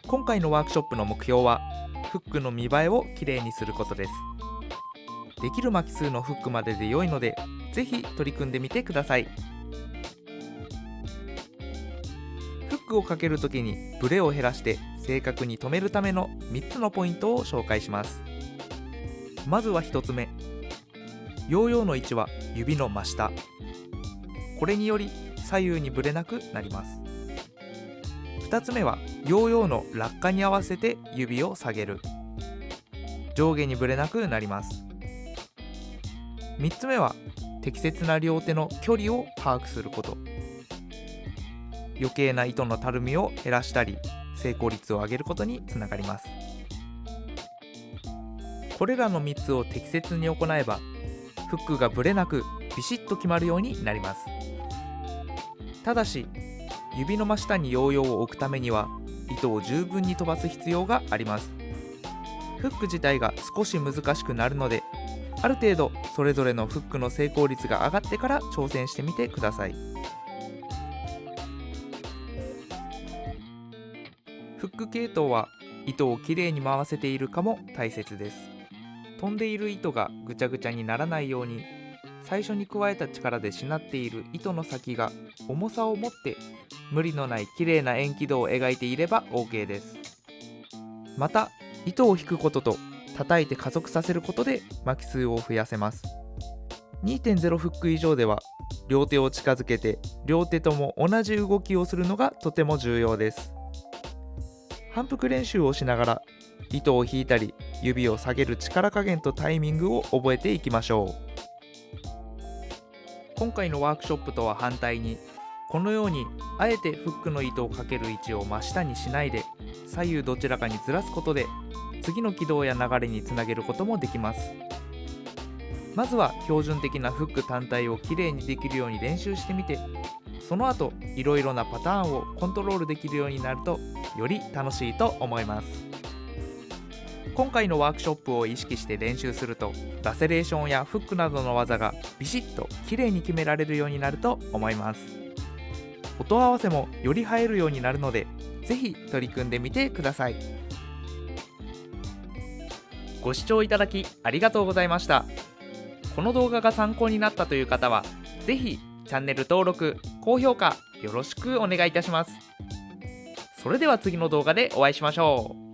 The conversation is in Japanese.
今回のワークショップの目標はフックの見栄えをきれいにすることです。できる巻き数のフックまでで良いので、ぜひ取り組んでみてください。フックをかけるときにブレを減らして正確に留めるための3つのポイントを紹介します。まずは1つ目、ヨーヨーの位置は指の真下。これにより左右にブレなくなります。2つ目はヨーヨーの落下に合わせて指を下げる。上下にブレなくなります。3つ目は適切な両手の距離を把握すること。余計な糸のたるみを減らしたり、成功率を上げることにつながります。これらの3つを適切に行えば、フックがブレなくビシッと決まるようになります。ただし、指の真下にヨーヨーを置くためには糸を十分に飛ばす必要があります。フック自体が少し難しくなるので、ある程度それぞれのフックの成功率が上がってから挑戦してみてください。フック系統は糸をきれいに回せているかも大切です。飛んでいる糸がぐちゃぐちゃにならないように、最初に加えた力でしなっている糸の先が重さを持って無理のないきれいな円軌道を描いていれば OK です。また、糸を引くことと叩いて加速させることで巻き数を増やせます。 2.0 フック以上では両手を近づけて両手とも同じ動きをするのがとても重要です。反復練習をしながら糸を引いたり指を下げる力加減とタイミングを覚えていきましょう。今回のワークショップとは反対に、このようにあえてフックの糸をかける位置を真下にしないで左右どちらかにずらすことで次の軌道や流れにつなげることもできます。まずは標準的なフック単体をきれいにできるように練習してみて、その後いろいろなパターンをコントロールできるようになるとより楽しいと思います。今回のワークショップを意識して練習すると、ラセレーションやフックなどの技がビシッときれいに決められるようになると思います。音合わせもより映えるようになるので、ぜひ取り組んでみてください。ご視聴いただきありがとうございました。この動画が参考になったという方は、ぜひチャンネル登録、高評価よろしくお願いいたします。それでは次の動画でお会いしましょう。